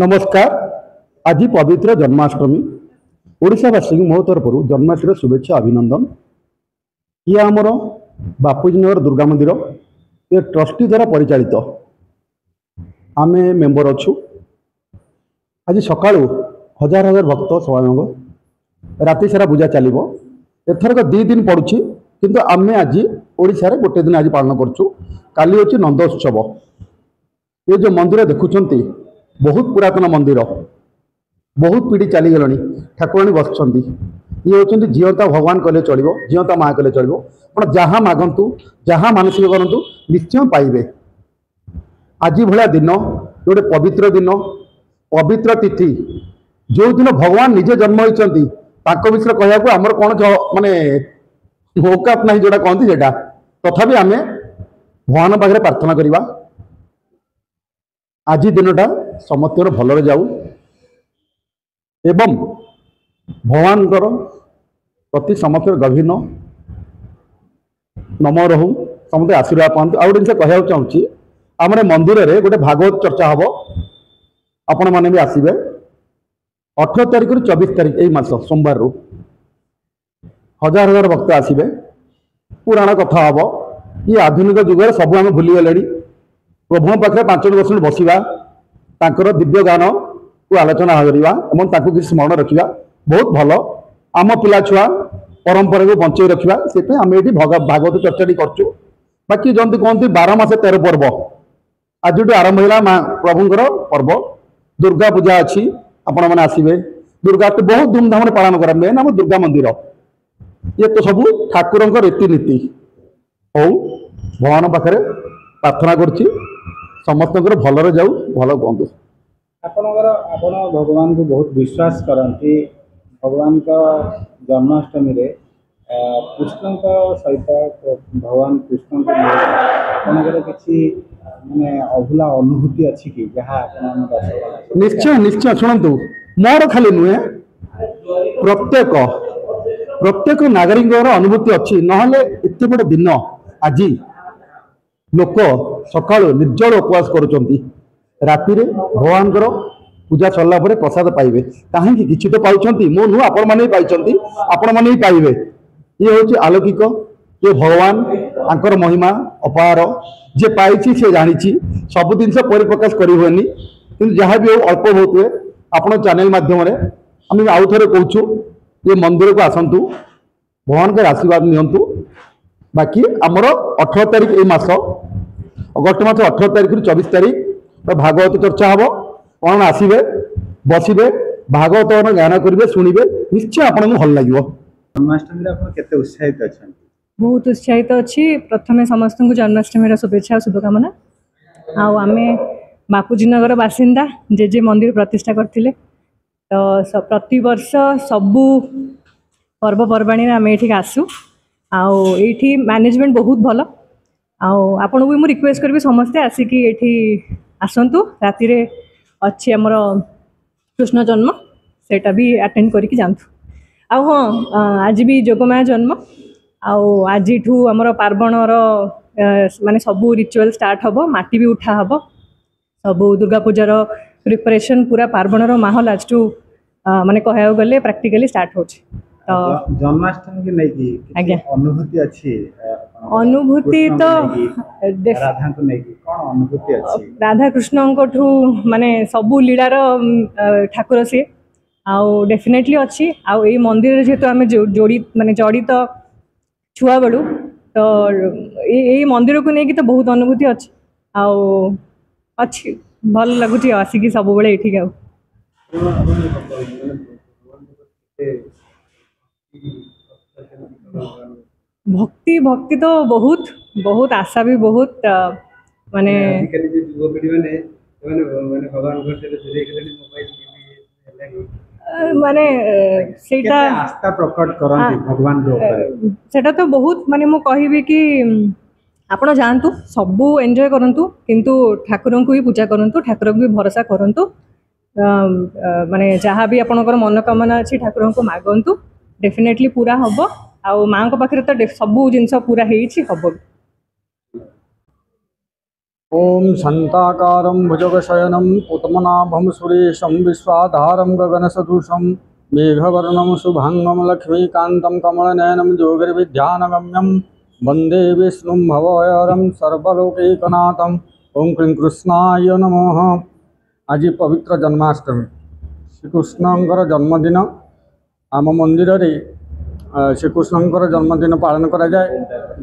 नमस्कार। आज पवित्र जन्माष्टमी ओडावासी मो तरफ जन्माष्टमी शुभेच्छा अभिनंदन। ये आमर बापूजीनगर दुर्गा मंदिर ये ट्रस्टी द्वारा परिचालित आम मेम्बर अच्छु। आज सका हजार हजार भक्त सभांग राति सारा पूजा चलो। एथरक 2 दिन पड़ुछि किंतु आम आज ओडिशा रे गोटे दिन आज पालन करछु। काली होछि नंदोत्सव। ये जो मंदिर देखुछंती बहुत पुरातन मंदिर, बहुत पीढ़ी चली गलानी। ठाकुराणी बसुँच ये होती जीवंता भगवान कले चलो, जीवंता माँ कले चलो। आप जहाँ मागंतु जहाँ मानसिक करूँ निश्चय पाइबे। आज भाया दिन गोटे पवित्र दिन, पवित्र तिथि जो दिन भगवान निजे जन्म होती विषय कहूँ आमर कौन माने औकात ना जोटा कहती से तथापि आम भगवान पाखे प्रार्थना करवा आज दिनटा समस्त भलरे जाऊ एवं भगवान प्रति समस्त गभीर नम रहू समस्त आशीर्वाद पातु। आ गोटे जिन कहना चाहूँगी आम मंदिर में गोटे भागवत चर्चा हम आपण मैंने भी आसवे 18 तारिख रु 24 तारिख यही मास सोमवार रु हजार हजार भक्त आसवे। पुराण कथा हम ये आधुनिक जुगे सब आम भूलीगले। प्रभु पाखे 5 बसवा तांकर दिव्य गान को आलोचना करवा किसी स्मरण रखा बहुत भल। आम पिला छुआ परंपरा को बंचे रखा से आम ये भागवत चर्चा करचु। बाकी जमी कहते 12 मास 13 पर्व आज आरंभ है प्रभुंर पर्व दुर्गा पूजा अच्छी आपण मैंने आसवे। दुर्गा तो बहुत धूमधाम पालन करा मेन आम दुर्गा मंदिर ये तो सब ठाकुर रीतिनीति हो भगवान पाखे प्रार्थना करुच्ची समस्त भलरे जाऊ भल कहतु। आपण भगवान को बहुत विश्वास करती। भगवान का जन्माष्टमी रे कृष्ण सहित भगवान कृष्ण आपंकर किसी माने अभुला अनुभूति अच्छी कि जहाँ निश्चय निश्चय शुणु मोर खाली नुहे प्रत्येक प्रत्येक नागरिक अनुभूति अच्छी नहले एत बड़ दिन आज लोक सका निर्जल उपवास करुँच राति भगवान पूजा सरला प्रसाद पाइबे कहीं किसी तो पाँच मो नुह आपण मैंने आपण मैंने पाइबे। ये हूँ आलौकिक ये भगवान आंकर महिमा अपार जे पाई सी जानी सब जिन परिप्रकाश करें कि जहाँ भी हो अल्प बहुत हुए आपण चैनल मध्यम आम आउ थे कहूँ ये मंदिर को आसतु भगवान का आशीर्वाद नियंतु। बाकी आमर 18 तारिख ये मास अगस्ट मास 18 तारिख रु 24 तारिख भागवत चर्चा हम कौन आसवे बसवे भागवत गान करेंगे शुणे निश्चय आपको भल लगे। जन्माष्टमी उत्साहित अच्छा बहुत उत्साहित अच्छी। प्रथम समस्त को जन्माष्टमी शुभेच्छा शुभकामना। आम बापूजी नगर बासिंदा जेजे मंदिर प्रतिष्ठा करते तो प्रति वर्ष सबू पर्वपर्वाणी आम ये आसू आठी मैनेजमेंट बहुत भल। आपन भी मुझे रिक्वेस्ट करी समस्ते आसिकी ये आसतु राति अच्छी आमर कृष्ण जन्म सेटा भी अटेंड करके जातु। हाँ आज भी जोगमाया जन्म आज आमर पार्वणर माने सबू रिचुअल स्टार्ट हम माटी भी उठा हम सबू दुर्गा पूजार प्रिपरेशन पूरा पार्वणर माहौल आज माने कहया गले प्रैक्टिकली स्टार्ट हो जन्माष्टमी की नहीं अनुभूति अच्छी। अनुभूति तो राधा को नहीं कौन अनुभूति अच्छी राधा कृष्ण माने सबू लीलार ठाकुर सी डेफिनेटली अच्छी। आई मंदिर जेहेतु आम जोड़ी माने जड़ित छुआ बेलू तो ये मंदिर को लेकिन तो बहुत अनुभूति अच्छी अच्छी भल लगुच आसिकी सब बेले ये भक्ति भक्ति तो बहुत बहुत आशा भी बहुत माने माने सेटा आस्था प्रकट करंती भगवान के ऊपर सेटा तो बहुत माने मु कहिबी कि आपण जानतु सबू एंजॉय करंतु किंतु ठाकुर को भी पूजा करंतु ठाकुर को भी भरोसा करंतु माने जहाँ भी आपनकर मनोकामना अच्छी ठाकुर को मागंतु डेफिनेटली पूरा हम आ माँ पाखे तो सबू जिनस पूरा हम। ओम शांताकारं भुजगशयनं उत्तमनाभं सुरेशं विश्वाधारं गगनसदृशं मेघवर्णं शुभांगं लक्ष्मीकान्तं कमलनयनं योगिर्विद्यानगम्यं वन्दे विष्णुं भवहरं सर्वलोकैकनाथं। ओम क्लीं कृष्णाय नमः। आज पवित्र जन्माष्टमी श्रीकृष्णंकर जन्मदिन आम मंदिर रे श्रीकृष्णंकर जन्मदिन पालन करा जाए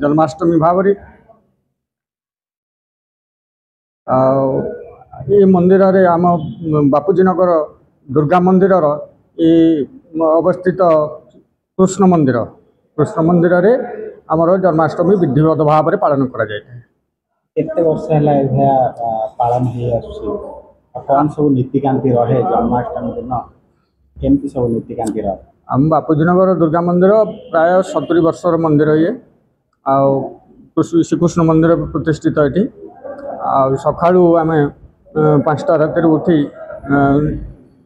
जन्माष्टमी भाव में। ये मंदिर रे आम बापूजी नगर दुर्गा मंदिर अवस्थित कृष्ण मंदिर रे आमर जन्माष्टमी विधिवत भाव में पालन करा जाए। केते वर्ष है पालन हो कौन सब नीतिकांति रहे जन्माष्टमी दिन केमती सब नीतिकांति रहे? आम बापूजी नगर दुर्गा मंदिर प्राय 70 वर्षर मंदिर ये श्रीकृष्ण मंदिर प्रतिष्ठित ये सका आम 5टा राति उठी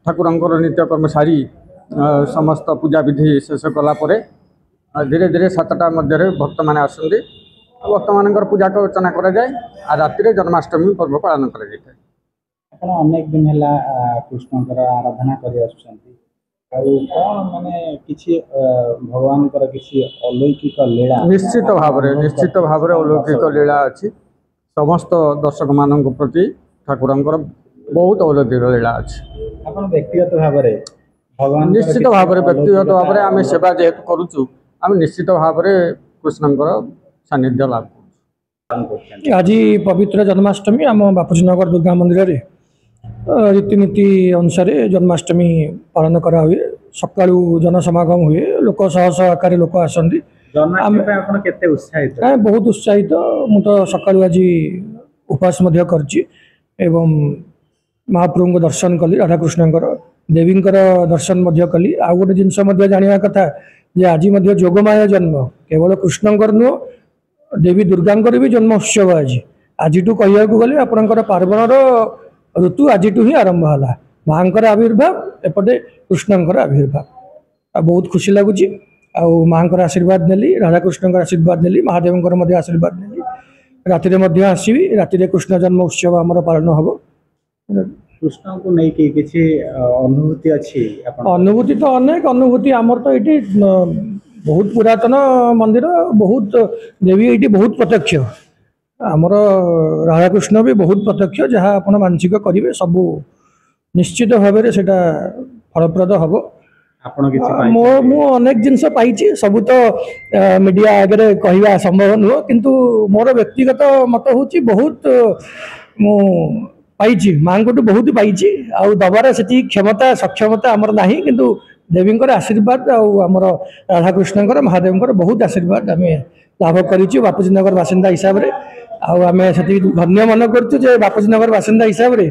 ठाकुर नित्यकर्म सारी समस्त पूजा विधि शेष कलापर धीरे धीरे 7टा मध्य भक्त मैंने आसती भक्त मान पूजा अर्चना कराए राति जन्माष्टमी पर्व पालन कर अनेक दिन है कृष्ण आराधना कर माने किसी भगवान किसी अलौकिक लीला निश्चित भाव अलौकिक लीला अच्छी समस्त दर्शक मान प्रति ठाकुर बहुत अलौकिक लीला अच्छी। आप व्यक्तिगत भाव भगवान निश्चित भाव व्यक्तिगत भाव आम सेवा जेहेतु करुचु आम निश्चित भाव कृष्णंकर सानिध्य लाभ कर। आज पवित्र जन्माष्टमी आम बापूजी नगर दुर्गा मंदिर रे रीतिनीति अनुसार जन्माष्टमी पालन करा हुए। सका जनसमागम हुए लोक शह शह आकार लोक आसती बहुत उत्साहित मु तो सका आज उपास एवं महाप्रभु को दर्शन कली राधाकृष्णंकर देवींकर दर्शन कली। आ गोटे जिनस जाना कथा जे आज जोगमाया जन्म केवल कृष्णंकर नुह देवी दुर्गांकर भी जन्म उत्सव आज कह गले आपणकर पार्वणर ऋतु आज ही आरंभ है माँ आविर्भाव एपटे कृष्णंकर आविर्भाव बहुत खुशी लगुच। माँ आशीर्वाद नेली राधाकृष्ण आशीर्वाद नेली महादेव आशीर्वाद नेली राति आसवि राति कृष्ण जन्म उत्सव आमर पालन हम। कृष्ण को नहीं किसी अनुभूति अच्छी अनुभूति तो अनेक अनुभूति आमर तो ये बहुत पुरातन मंदिर बहुत देवी ये बहुत प्रत्यक्ष आमर राधाकृष्ण भी बहुत प्रत्यक्ष जहाँ आप मानसिक करेंगे सबू निश्चित भाव में से फलप्रद हम। मु अनेक जिनस पाई सबू तो मीडिया आगे कहवा संभव नुह किंतु मोर व्यक्तिगत मत हूँ बहुत मु पाई माँ को बहुत पाई दबार से क्षमता सक्षमता आमर ना किंतु देवींकर आशीर्वाद आमर राधाकृष्ण महादेव बहुत आशीर्वाद आम लाभ करूँ बापूजी नगर बासिंदा हिसाब से आम से धन्य मन करुँ बापूजी नगर बासिंदा हिसाब से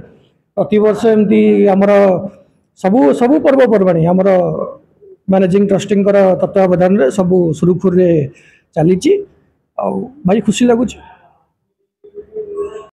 प्रति वर्ष एमती आमर सबू सबू पर्वपर्वाणी आमर मैनेजिंग ट्रस्टी तत्वावधान सबू सुरुखुर चली भाई खुशी लगुच।